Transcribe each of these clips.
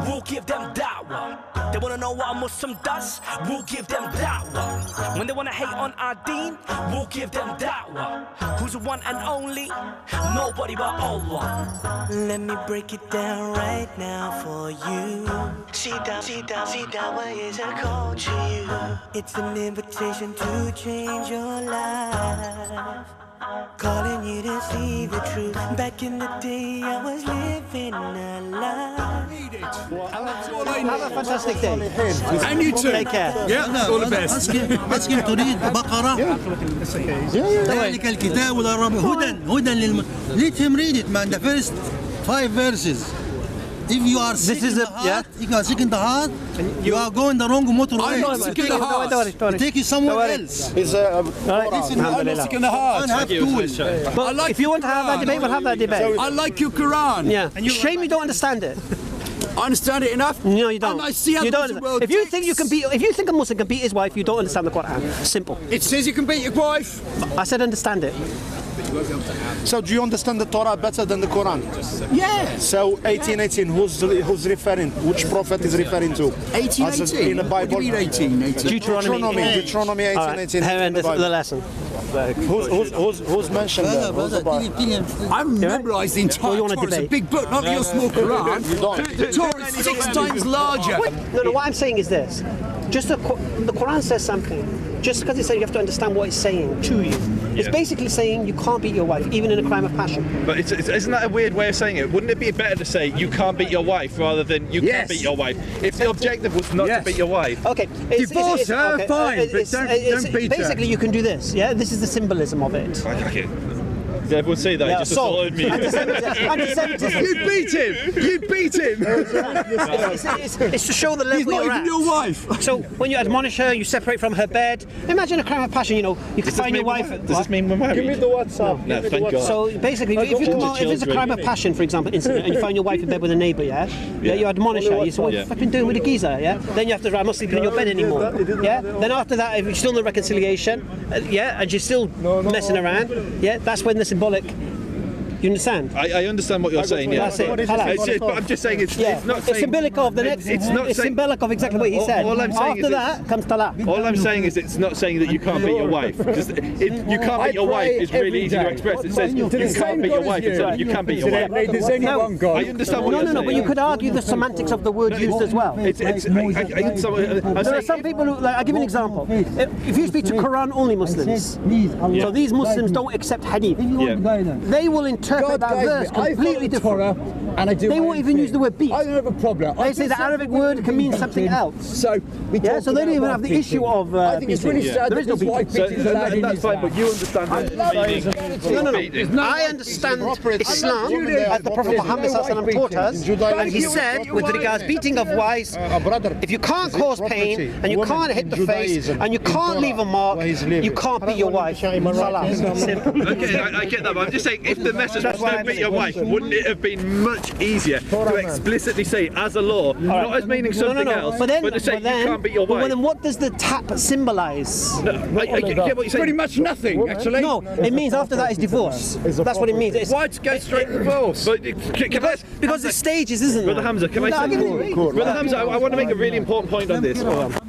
we'll give them da'wah. They wanna know what a Muslim does, we'll give them da'wah. When they wanna hate on our deen, we'll give them da'wah. Who's the one and only? Nobody but Allah. Let me break it down right now for you. See da'wah is a call to you. It's an invitation to change your life. Calling you to see the truth. Back in the day I was living a lie. Have a fantastic day. And you too. Take care. Yeah, all the best. أسكن تريد بقرة ذلك الكتاب والرب هدى Let him read it, man. The first 5 verses. If you are sick in the heart, if you are sick in the heart, you are going the wrong motorway. I'm not sick in the heart. Take you somewhere else. I'm not sick in the heart. But if you want to have that debate, we'll have that debate. I like your Quran. Yeah. Shame you don't understand it. I understand it enough. No, you don't. And I see how you don't. the world If you ticks. think you can beat, if you think a Muslim can beat his wife, you don't understand the Quran. Simple. It says you can beat your wife. I said understand it. So do you understand the Torah better than the Quran? Yeah. So 1818, who's referring? Which prophet is referring to? 1818. In the Bible. What do you mean 1818? Deuteronomy 1818. And this is the lesson. Who's mentioned there? I've memorised the entire you want a Torah. It's a debate? big book, not your small Quran. The Torah is 6 times larger. No, what I'm saying is this. Just the Quran says something. Just because it says you have to understand what it's saying to you. It's basically saying you can't beat your wife, even in a crime of passion. But isn't that a weird way of saying it? Wouldn't it be better to say you can't beat your wife rather than you can't beat your wife? If the objective was not to beat your wife. Okay. Divorce her, fine, but don't beat her. Basically, you can do this. Yeah, this is the symbolism of it. Okay. Did everyone see that? He just assaulted me. Anti-Semitism. You beat him! You beat him! It's to show the level He's not you're even at. your wife. So when you admonish her, you separate from her bed. Imagine a crime of passion. You know, you can find your wife. Does this mean we're married? Give me the WhatsApp. No, thank God. So basically, if you come out, if it's a crime of passion, for example, incident, and you find your wife in bed with a neighbour, you admonish her. You say, "What have you fucking doing with the geezer?" Yeah. Then you have to, "I must sleep in your bed anymore." Yeah. Then after that, if you're still no reconciliation, and she's still messing around, that's when the symbolic. You understand? I understand what you're saying. Yeah. That's it. But I'm just saying it's not saying. It's symbolic of the next. It's not It's saying, symbolic of exactly what he said. all I'm saying After is that comes talaq. All I'm saying is it's not saying that you can't beat your wife. You can't beat your wife is really easy to express. It says you can't beat your wife instead of you can beat your wife. There's only one God. I understand what you're saying. No, but you could argue the semantics of the word used as well. There There are some people who, like, I'll give you an example. If you speak to Quran-only Muslims, so these Muslims don't accept hadith, they will interpret that verse completely different. And I do. They won't even use the word beat. I don't have a problem. They say the Arabic word can mean something else. So so they don't even have the issue of I think it's really sad there is no that beating. That's fine, but you understand that. No. I understand Islam as the Prophet Muhammad taught us, and he said, with regards beating of wives, if you can't cause pain, and you can't hit the face, and you can't leave a mark, you can't beat your wife. Salah. Simple. Okay, I get that, but I'm just saying, if the message was don't beat your wife, wouldn't it have been much easier to explicitly say as a law, not as meaning something else, but to say you can't beat your wife? But then what does the tap symbolise? I get what you're saying. pretty much nothing, actually. No, it means after that is divorce. That's what it means. Why to go straight to divorce? But because it's stages, isn't it? Brother Hamza, can I say? Brother Hamza, I want to make a really important point on this.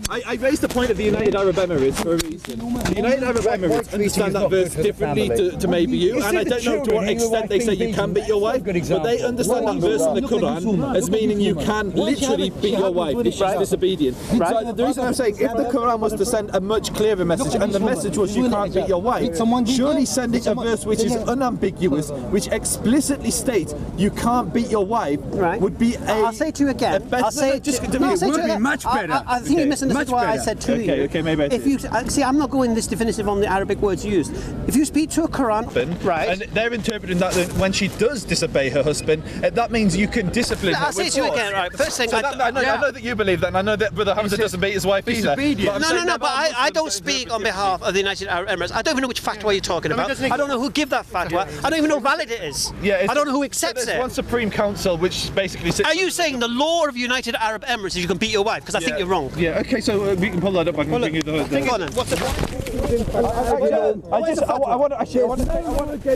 I raised the point of the United Arab Emirates for a reason. The United Arab Emirates understand that verse differently to maybe you, and I don't know to what extent they say you can beat your wife, but they understand that verse in the Quran as meaning you can literally beat your wife if she's disobedient. So the reason I'm saying, if the Quran was to send a much clearer message, and the message was you can't beat your wife, surely sending a verse which is unambiguous, which explicitly states you can't beat your wife, would be a... I'll say to you again. I'll say it would be much better. I think you misunderstood what I said to you. Okay, maybe I did. If you see, I'm not going this definitive on the Arabic words used. If you speak to a Quran, and they're interpreting that when she does disobey her husband, that means you can discipline her. I'll say to you again. Right, first thing, so I know that you believe that, and I know that Brother Hamza doesn't beat his wife either. No, but I don't speak on behalf of the United Arab Emirates. I don't even know which fatwa you're talking about. I don't know who give that fatwa. I don't even know how valid it is. I don't know who accepts there's it. one Supreme Council which basically sits... Are you saying the law of United Arab Emirates is you can beat your wife? Because I think you're wrong. Yeah, okay, so we can pull that up. I can bring you the thing. I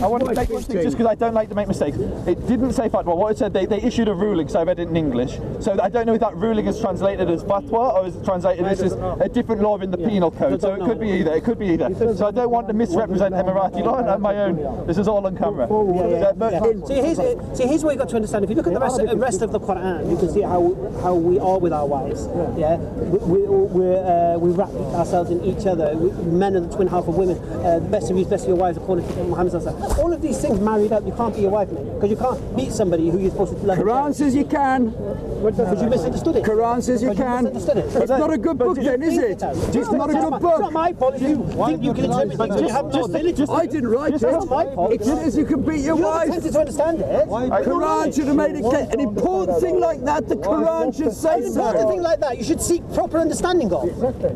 want to make one thing just because I don't like to make mistakes. It didn't say fatwa. What it said, they issued a ruling, so I read it in English. So I don't know if that ruling is translated as fatwa or is it translated as a different law in the penal code. So it could be either. It could be either. So I don't want to misrepresent Emirati law and my own. This is all on camera. See, here's what you got to understand. If you look at the rest of the Quran, you can see how we are with our wives. Yeah, we wrap ourselves in each other. Men are the twin half of women. The best of you is best of your wives, according to Muhammad sallallahu alaihi wasallam. All of these things married up, you can't be your wife, mate, because you can't beat somebody who you're supposed to love. Quran says you can. But you misunderstood it. Quran says you can. It's not a good book then, is it? It's not a good book. It's not my fault. You think you can interpret things. You have no ability. I didn't write it. It's not my fault. It says you can beat your wife. You're tempted to understand it. Quran should have made it an important thing like that. The Quran should say so. An important thing like that, you should seek proper understanding of.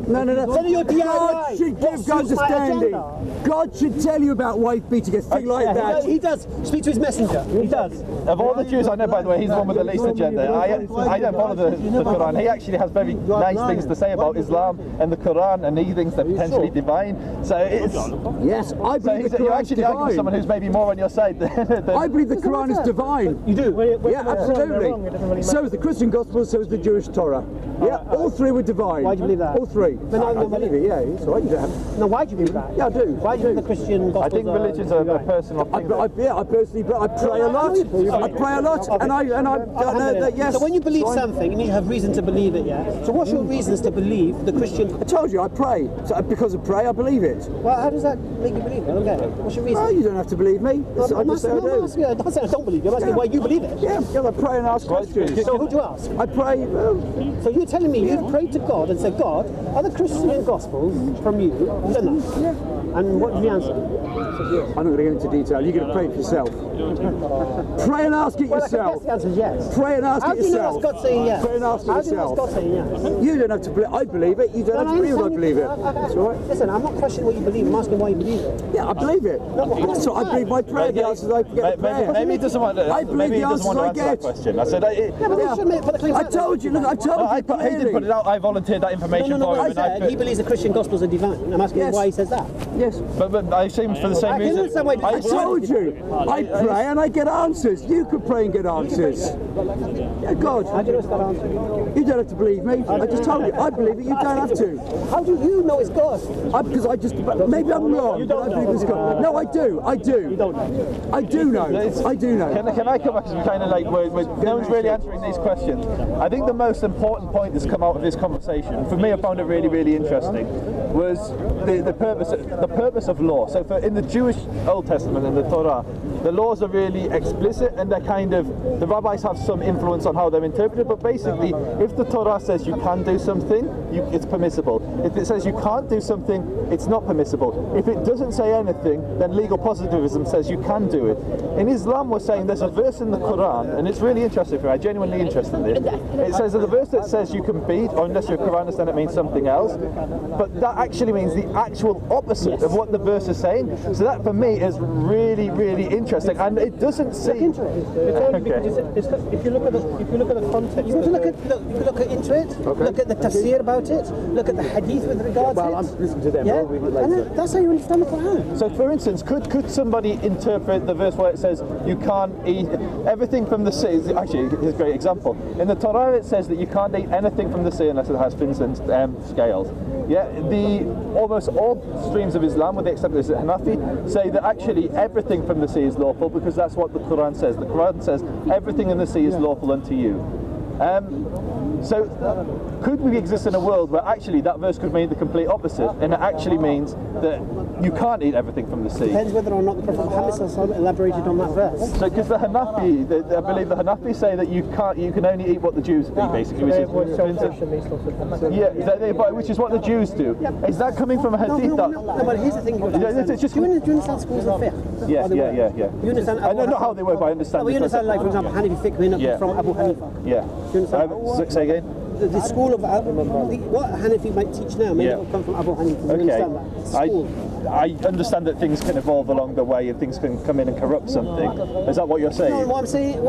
No. God should give understanding. God should tell you about wife beating, a thing like that. He does. Speak to his messenger. He does. Of all the Jews I know, by the way, he's the one with the least agenda. I don't follow the Quran. He actually has very nice things to say about Islam and the Quran, and he thinks they're potentially divine. So it's yes, I believe the Quran is divine. You're actually arguing with someone who's maybe more on your side than I believe the Quran is divine. You do? Yeah, absolutely. So is the Christian Gospel, so is the Jewish Torah. Yeah, all three were divine. Why do you believe that? All three. I believe it, yeah. It's all right, you don't have. No, why do you believe that? Yeah, I do. Why do you believe the Christian Gospel? I think religions are a personal thing. I personally, I pray a lot. I pray a lot, and yes. So when you believe something, you need to have reason to believe it, yeah? So what's your reasons to believe the Christian? I told you, I pray. So because I pray, I believe it. Well, how does that make you believe it? Okay. What's your reason? Well, you don't have to believe me. I just say I do. I'm not saying I don't believe you. I'm asking why you believe it. Yeah, I pray and ask questions. So who do you ask? I pray. So you're telling me you've prayed to God and said, God, are the Christian Gospels from you? You've done that? Yeah. And what did he answer? I'm not going to get into detail. You're going to pray it for yourself. Pray and ask it yourself. I guess the answer is yes. Pray and ask it yourself. How do you know that's God saying yes? Pray and ask it yourself. How do you know that's God saying yes? You don't have to believe. I believe it. You don't have to believe I believe it. That's all right. Listen, I'm not questioning what you believe. I'm asking why you believe it. Yeah, I believe it. That's what I believe. My prayer, the answers I get. Maybe he doesn't want to. I believe the answers I get. Question. I said. I told you. Look, I told you. He didn't put it out. I volunteered that information for him. I said he believes the Christian Gospels are divine. I'm asking why he says that. Yes. But I assume for the same reason. I told you. I pray and I get answers. You could pray and get answers. Yeah, God. How do you know it's God answer? You don't have to believe me. I just told you. I believe it. You don't have to. How do you know it's God? Because I just. Maybe I'm wrong. But I believe it's God. No, I do. I do. You don't know. I do know. I do know. Can I come back? Because we're kind of like no one's really answering these questions. I think the most important point that's come out of this conversation, for me, I found it really, really interesting, was the purpose of law. So in the Jewish Old Testament and the Torah, the laws are really explicit, and they're the rabbis have some influence on how they're interpreted, but basically, if the Torah says you can do something, it's permissible. If it says you can't do something, it's not permissible. If it doesn't say anything, then legal positivism says you can do it. In Islam, we're saying there's a verse in the Quran, and it's really interesting for me, I'm genuinely interested in this. It says there's a verse that says you can beat, or unless you're a Quranist, then it means something else, but that actually means the actual opposite of what the verse is saying. So that for me is really, really interesting, and it doesn't seem. If you look at the context, you look into it. Okay. Look at the tafsir about it. Look at the hadith with regards to it. I'm listening to them. Yeah, and that's how you understand the Quran. So, for instance, could somebody interpret the verse where it says you can't eat everything from the sea? Actually, here's a great example. In the Torah, it says that you can't eat anything from the sea unless it has fins and scales. Yeah, almost all streams of Islam, with the exception of the Hanafi, say that actually everything from the sea is lawful, because that's what the Quran says. The Quran says everything in the sea is lawful unto you. So could we exist in a world where actually that verse could mean the complete opposite, and it actually means that you can't eat everything from the sea? Depends whether or not the Prophet Muhammad elaborated on that verse. So because the Hanafi, I believe the Hanafi say that you can only eat what the Jews eat, basically, which is which is what the Jews do. Is that coming from a hadith? No, but here's the thing. Do you understand schools of fiqh? Yeah. You understand? I don't know how they work, but I understand. You understand, like, for example, Hanafi fiqh from Abu Hanifa. Yeah. Do you understand? Say again. The school of what Hanafi might teach now, maybe it will come from Abu Hanifa. You understand that? I understand that things can evolve along the way and things can come in and corrupt something. Is that what you're saying? No, what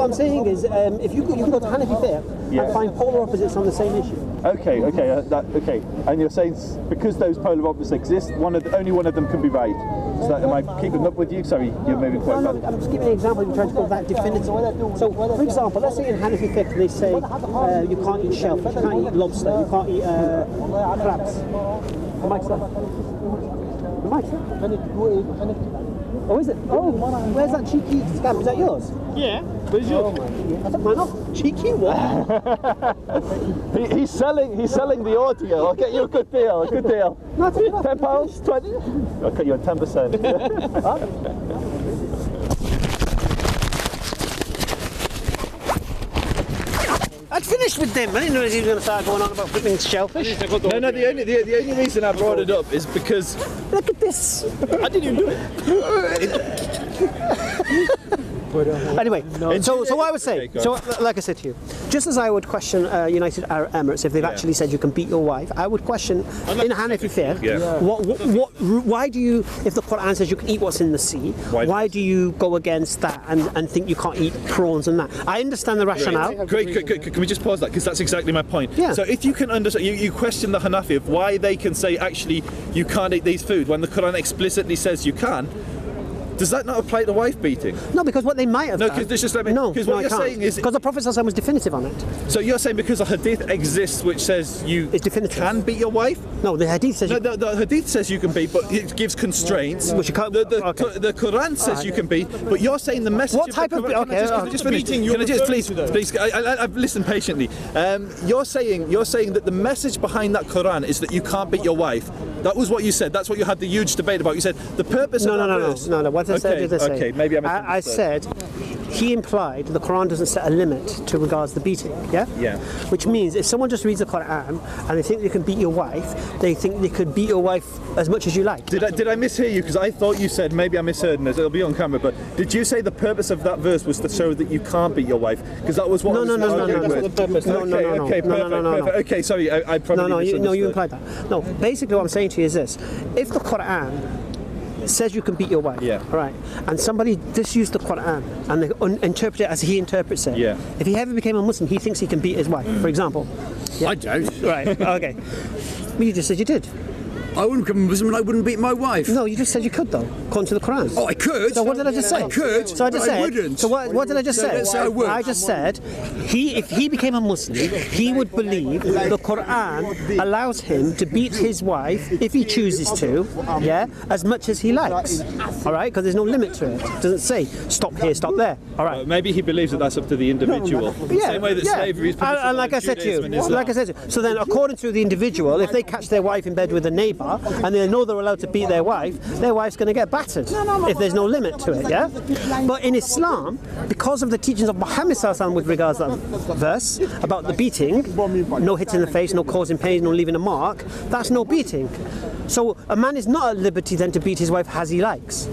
I'm saying is, if you go to Hanafi fiqh and find polar opposites on the same issue. Okay, okay. And you're saying because those polar opposites exist, only one of them can be right. So am I keeping up with you? Sorry, you're moving quite fast. I'm just giving an example. You're trying to go that definitive. So, for example, let's say in Hanafi fiqh they say you can't eat shellfish, you can't eat lobster, you can't eat crabs. The mic's there. The mic's there. Oh, is it? Oh, where's that cheeky scab? Is that yours? Yeah. Where's yours? I took mine off. Cheeky what? he's selling the audio. I'll get you a good deal. A good deal. No, £10, 20. I'll cut you on 10%. I'd finished with them. I didn't know he was going to start going on about flipping shellfish. No. The only reason I brought it up is because look at this. I didn't even do it. Anyway, so what I would say, like I said to you, just as I would question United Arab Emirates if they've actually said you can beat your wife, I would question in Hanafi fiqh, why do you, if the Quran says you can eat what's in the sea, why do you go against that and think you can't eat prawns and that? I understand the rationale. Great. Can we just pause that, because that's exactly my point. Yeah. So if you can understand, you question the Hanafi of why they can say actually you can't eat these food when the Quran explicitly says you can. Does that not apply to wife beating? No, because what they might have done. No, because just let me. No, because what you're saying is because the Prophet ﷺ was definitive on it. So you're saying because a hadith exists which says you can beat your wife? No, the hadith says. No, the hadith says you can beat, but it gives constraints. Which you can't. The Quran says you can beat, but you're saying the message. What type of? Okay, just beating. Can I just please? I've listened patiently. You're saying that the message behind that Quran is that you can't beat your wife. That was what you said. That's what you had the huge debate about. You said the purpose of that verse. No. What I said is I say. Okay, maybe I said he implied the Quran doesn't set a limit to regards the beating. Yeah. Yeah. Which means if someone just reads the Quran and they think they can beat your wife, they think they could beat your wife as much as you like. Did I mishear you? Because I thought you said, maybe I misheard, and it'll be on camera. But did you say the purpose of that verse was to show that you can't beat your wife? Because that was what. No. Perfect. Okay, sorry, I probably No, you implied that. No, basically what I'm saying to you is this: if the Quran says you can beat your wife, right, and somebody misused the Quran and they interpret it as he interprets it, if he ever became a Muslim, he thinks he can beat his wife, for example. I don't. Right, okay. Well, you just said you did. I wouldn't become a Muslim and I wouldn't beat my wife. No, you just said you could, though, according to the Quran. Oh, I could. So what did I just say? I could. So I just said. I wouldn't. So what did I just say? Let's say I would. I just said if he became a Muslim, he would believe the Quran allows him to beat his wife if he chooses to, as much as he likes. All right, because there's no limit to it. It doesn't say stop here, stop there. All right. Maybe he believes that that's up to the individual. Same way that slavery is permissible. And like I said to you, so then according to the individual, if they catch their wife in bed with a neighbour and they know they're allowed to beat their wife's going to get battered if there's no limit to it, But in Islam, because of the teachings of Muhammad ﷺ with regards to that verse about the beating, no hit in the face, no causing pain, no leaving a mark, that's no beating. So a man is not at liberty then to beat his wife as he likes,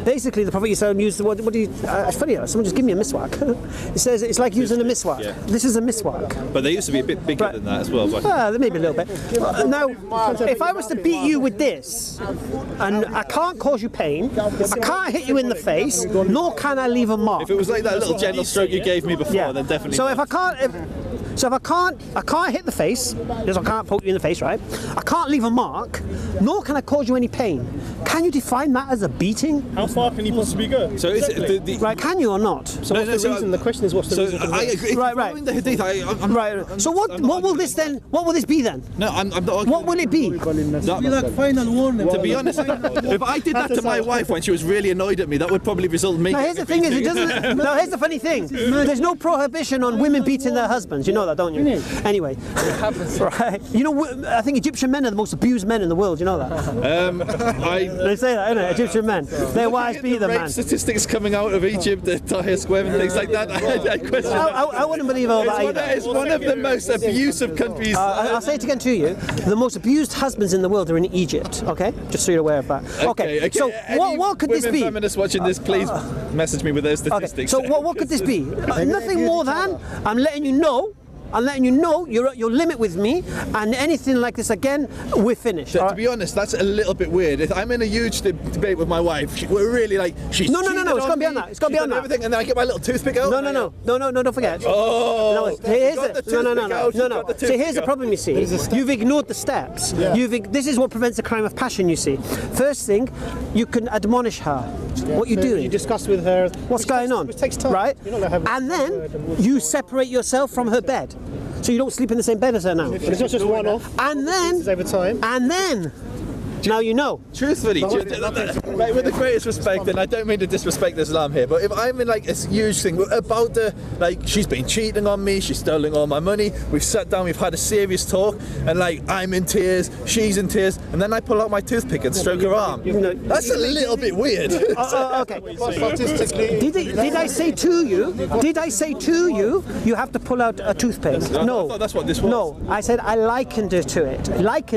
Basically, the Prophet ﷺ used the word. It's funny. Someone just give me a miswak. It says it's like using a miswak. Yeah. This is a miswak. But they used to be a bit bigger than that as well. Maybe a little bit. Now, if I was to beat you with this, and I can't cause you pain, I can't hit you in the face, nor can I leave a mark. If it was like that little gentle stroke you gave me before, then definitely. So if I can't hit the face, because I can't poke you in the face, right? I can't leave a mark, nor can I cause you any pain. Can you define that as a beating? How far can you possibly go? So is it right? Can you or not? So what's the reason? The question is, what's the reason? I agree. Right. The hadith, right. So what will this then? What will this be then? No, I'm not. What will it be? Be like final warning. To be honest, if I did that to my wife when she was really annoyed at me, that would probably result in me. Now here's the thing: Now here's the funny thing. There's no prohibition on women beating their husbands. You know that, don't you? Anyway, right? You know, I think Egyptian men are the most abused men in the world. You know that? They say that, innit? Egyptian men, their wives beat them, man. Statistics coming out of Egypt, the Tahir Square and things like that. I wouldn't believe all that either. It's one of the most abusive countries. I'll say it again to you: the most abused husbands in the world are in Egypt. Okay, just so you're aware of that. Okay. So what could this be? Feminists watching this, please message me with those statistics. Okay. So what could this be? Nothing more than I'm letting you know I'm letting you know you're at your limit with me, and anything like this again, we're finished. To be honest, that's a little bit weird. If I'm in a huge debate with my wife, we're really like, she's No, it's cheated got to on be on me, that. It's got to be she's on done that. everything, and then I get my little toothpick out. No, don't forget. Oh, Here's got the it. No. toothpick out, she's got the So here's toothpick the out. problem, you see. You've ignored the steps. This is what prevents a crime of passion, you see. First thing, you can admonish her. What you're doing. You discuss with her What's going on? Which takes time. Right? You're not gonna have And then you separate yourself from her bed. So you don't sleep in the same bed as her now. But it's not just one off. And It's then, over time. now you know. Truthfully, like, with the greatest respect, and I don't mean to disrespect Islam here, but if I'm in like a huge thing about the, like, she's been cheating on me, she's stealing all my money, we've sat down, we've had a serious talk, and like I'm in tears, she's in tears, and then I pull out my toothpick and stroke her arm. That's a little bit weird. Okay. Did I say to you? You have to pull out a toothpick? I No. thought that's what this was. No. I said I likened it to it. I like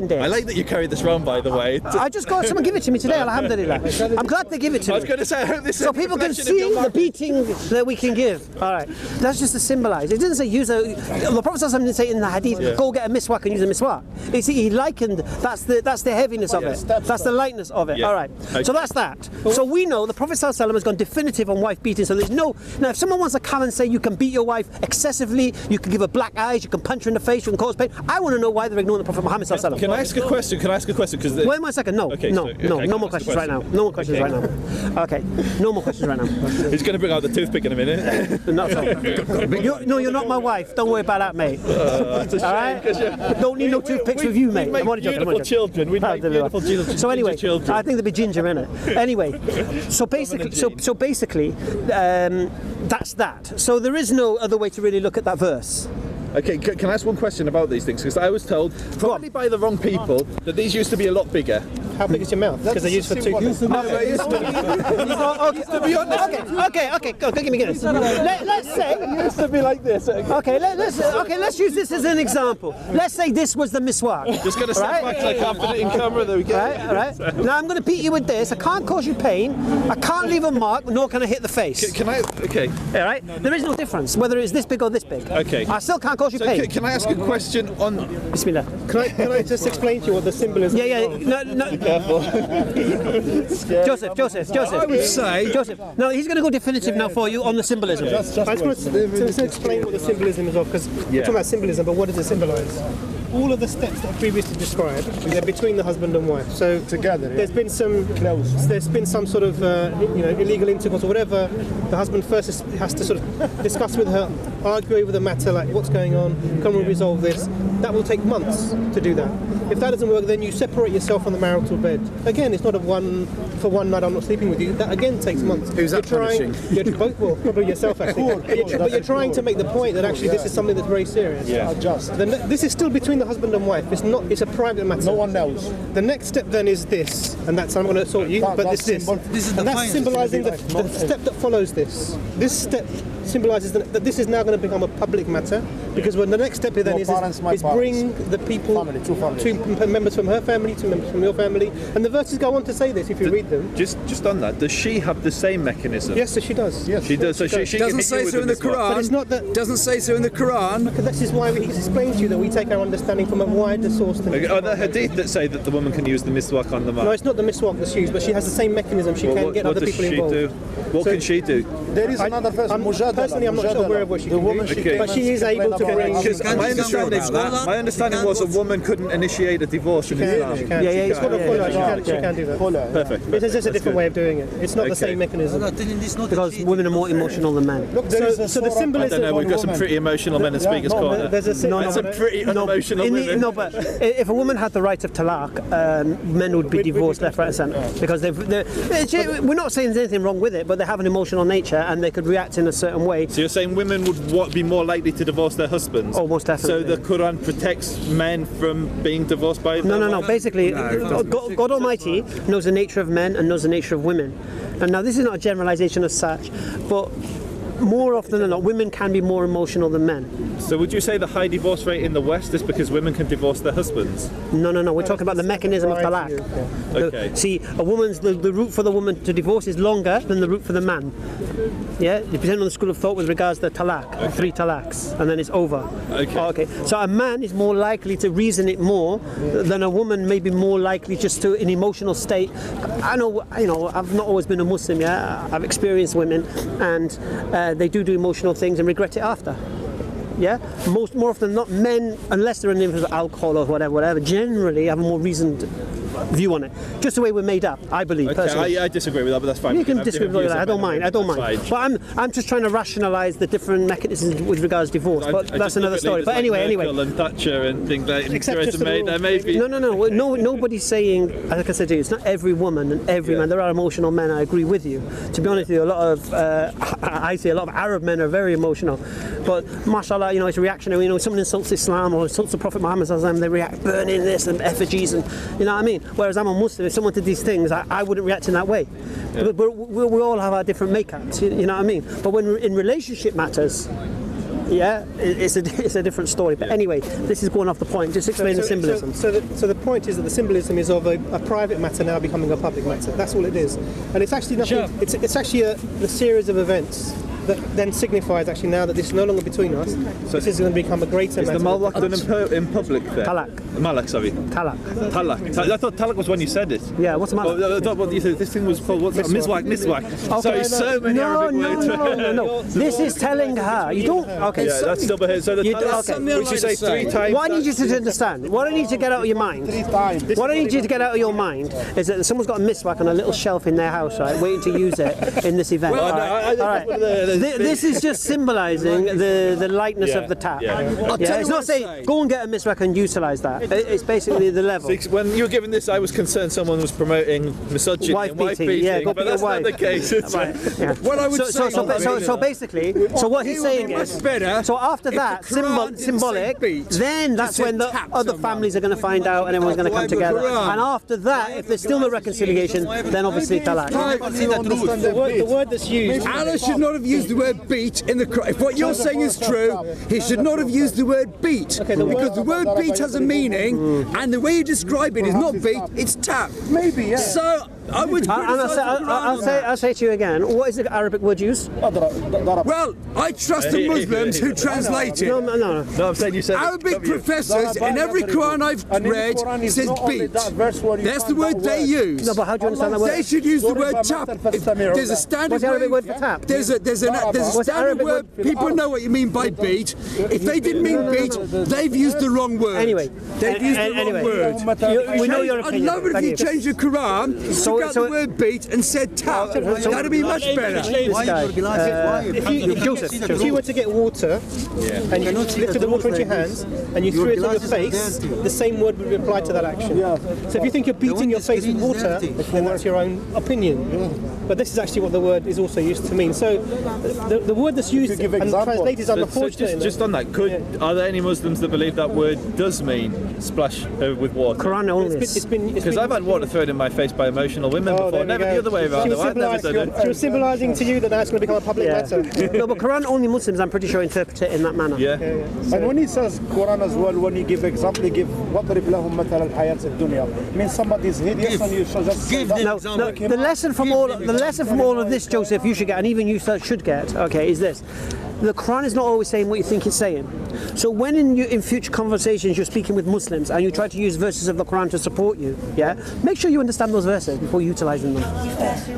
that you carried this round, by the way. I just got someone give it to me today, alhamdulillah. I'm glad they give it to I me. was going to say, I hope this is So a people can reflection of see your the beating that we can give. All right, that's just to symbolise. It didn't say use a. The Prophet ﷺ didn't say in the hadith, go get a miswak and use a miswak. You see, he likened. That's the heaviness of it. That's the lightness of it. Yeah. All right. Okay. So that's that. So we know the Prophet ﷺ has gone definitive on wife beating. So there's no. Now, if someone wants to come and say you can beat your wife excessively, you can give her black eyes, you can punch her in the face, you can cause pain. I want to know why they're ignoring the Prophet Muhammad ﷺ. Can I ask a question? Because Wait 1 second. No. Okay, No. sorry. Okay, No more questions right now. No more questions right now. Okay. No more questions right now. he's going to bring out the toothpick in a minute. Not at all. You're not my wife. Don't worry about that, mate. That's a shame, All right? 'cause Don't need no toothpicks with you, mate. We make I'm only joking. beautiful children. We make beautiful children. So anyway, children. I think there'll be ginger in it. Anyway, so basically, that's that. So there is no other way to really look at that verse. Okay, can I ask one question about these things? Because I was told, probably by the wrong people, that these used to be a lot bigger. How big is your mouth? Because they're used for two. To be honest, Okay. Go, give me this. Let's say it used to be like this. Okay, let's use this as an example. Let's say this was the miswak. Just going to step back like I put it in camera. There we go. All right. Now I'm going to beat you with this. I can't cause you pain. I can't leave a mark, nor can I hit the face. Can I? Okay. All right. There is no difference whether it's this big or this big. Okay. I still can't cause you So pain. can I ask a question on? Bismillah. Can I just explain to you what the symbolism is? Yeah. No. Careful. Joseph. I would say Joseph. No, he's going to go definitive now for you on the symbolism. I just want to explain what the symbolism is of, because we're talking about symbolism, but what does it symbolise? All of the steps that are previously described, they're between the husband and wife. So Together, yeah. there's been some sort of illegal intercourse or whatever. The husband first has to sort of discuss with her, argue over the matter, like what's going on, can we resolve this? That will take months to do that. If that doesn't work, then you separate yourself from the marital bed. Again, it's not for one night I'm not sleeping with you. That again takes months. Who's that punishing? Well, probably yourself actually. But you're trying to make the point that actually this is something that's very serious. Yeah. Then this is still between the husband and wife. It's not. It's a private matter. No one knows. The next step then is this, and that's I'm going to sort you. But this is the and that's point. symbolising the step that follows this. This step symbolises that this is now going to become a public matter, because when the next step then is bring the people, two members from her family, two members from your family, and the verses go on to say this if you read them. Just on that, does she have the same mechanism? Yes, so she does. Yes. She does. So she doesn't can say hit you so in with the this one. Quran. But it's not that. Doesn't say so in the Quran. Because this is why we explain to you that we take our understanding from a wider source than. Are there hadith that say that the woman can use the miswak on the man? No, it's not the miswak that's used, but she has the same mechanism. She can get other people involved. What can she do? There is another person. Personally, I'm not sure aware of what she can do, Okay. but she is able to bring. My understanding was a woman couldn't initiate a divorce in Islam. She can. It's called a khula. She can do that. Perfect. It's just a different way of doing it. It's not the Okay. same mechanism. Because women are more emotional than men. Look, there is a So the surah- I symbolism. don't know. We've got some pretty emotional men in Speaker's Corner. There's a There's some pretty unemotional women. No, but if a woman had the right of talaq, men would be divorced left, right, and centre because we're not saying there's anything wrong with it, but they have an emotional nature and they could react in a certain way. So you're saying women would be more likely to divorce their husbands? Oh, most definitely. So the Quran protects men from being divorced by their No. wives? Basically, God Almighty knows the nature of men and knows the nature of women. And now this is not a generalisation as such, but more often than not, women can be more emotional than men. So would you say the high divorce rate in the West is because women can divorce their husbands? No. We're talking about the mechanism of talaq. Okay. See, the route for the woman to divorce is longer than the route for the man. Yeah, depending on the school of thought with regards to talaq, 3 talaqs, and then it's over. Okay. Oh, okay. So a man is more likely to reason it more than a woman, maybe more likely just to an emotional state. I know, I've not always been a Muslim. Yeah, I've experienced women, and they do emotional things and regret it after. Yeah, more often than not, men, unless they're in the influence of alcohol or whatever, generally have a more reasoned view on it. Just the way we're made up, I believe. Okay, personally. I disagree with that, but that's fine. You can disagree with that. I don't mind. Fine. But I'm just trying to rationalise the different mechanisms with regards to divorce. But that's another story. But anyway. Merkel and Thatcher and things like that. There may be. No. Nobody's saying. Like I said to you, it's not every woman and every man. There are emotional men. I agree with you. To be honest with you, a lot of I see a lot of Arab men are very emotional. But mashallah, it's reactionary. Someone insults Islam or insults the Prophet Muhammad, they react burning this and effigies, and you know what I mean. Whereas I'm a Muslim, if someone did these things, I wouldn't react in that way. Yeah. But we all have our different makeups, you know what I mean? But when we're in relationship matters, yeah, it's a different story. But anyway, this is going off the point. Just explain the symbolism. So the point is that the symbolism is of a private matter now becoming a public matter. That's all it is. And it's actually nothing. Sure. It's actually a series of events that then signifies actually now that this is no longer between us. So this is going to become a greater matter. Is the malak done in public there? Talaq. Malak, sorry. Talaq. I thought talaq was when you said it. Yeah, what's malak? I thought what you said, this thing was called, what's miswak. Okay, so many Arabic words. No. This is telling her, you don't, okay. Yeah, that's still behind. So the talaq, which you say 3 times. What I need you to understand, what I need to get out of your mind, what I need you to get out of your mind is that someone's got a miswak on a little shelf in their house, right, waiting to use it in this event. All right. This is just symbolising the lightness of the tap. It's not saying go and get a miswak and utilise that. It's basically the level. When you were given this, I was concerned someone was promoting misogyny and wife beating, but that's not the case. What I would say. So basically, what he's saying is, so after that symbolic, then that's when the other families are going to find out and everyone's going to come together. And after that, if there's still no reconciliation, then obviously talaq. The word that's used. Allah should not have used the word beat in the Quran. If what you're saying is true, he should not have used the word beat, because the word beat has a meaning, and the way you describe it is not beat, it's tap. Maybe, yeah. So I would. I'll say to you again. What is the Arabic word used? Well, I trust the Muslims who translate it. No. I'm saying you said Arabic professors in every Quran I've read says beat. That's the word they use. No, but how do you understand that word? They should use the word tap. If there's a standard. What's the Arabic word for tap? There's a standard word. People know what you mean by beat. If they didn't mean beat, they've used the wrong word. Anyway, they've used the wrong word. We know your opinion. I'd love it if you changed the Quran, took out the word beat and said tap. That'd be much better. If you were to get water and you lifted the water into your hands and you threw it on your face, the same word would be applied to that action. So if you think you're beating your face with water, then that's your own opinion. But this is actually what the word is also used to mean. So the word that's used and translated is unfortunate. Just on that, are there any Muslims that believe that word does mean splash with water? Quran only. Because I've had water thrown in my face by emotional women before, never the other way around. She was symbolising to you that that's going to become a public matter. No, but Quran only Muslims, I'm pretty sure, interpret it in that manner. And when he says Quran as well, when you give example, you give وَضْرِبْ لَهُمْ مَثَلَ الْحَيَاةِ الدُّنْيَا. Means somebody's hideous and you should just give them. The lesson from all of this, Joseph, you should get, and even you should get, okay, is this. The Quran is not always saying what you think it's saying. So when in future conversations you're speaking with Muslims and you try to use verses of the Quran to support you, make sure you understand those verses before utilising them.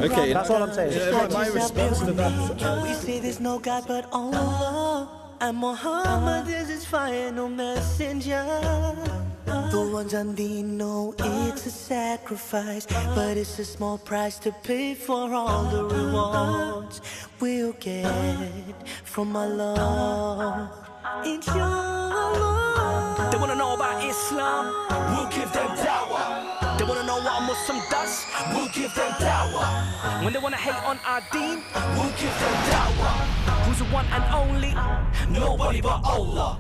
Okay, that's all I'm saying. My response to that. We say there's no God but Allah, and Muhammad is his final messenger. The ones on thee know it's a sacrifice, but it's a small price to pay for all the rewards we'll get from Allah. Inshallah. They wanna know about Islam, we'll give them da'wah. They wanna know what a Muslim does, we'll give them da'wah. When they wanna hate on our deen, we'll give them da'wah. Who's the one and only? Nobody but Allah.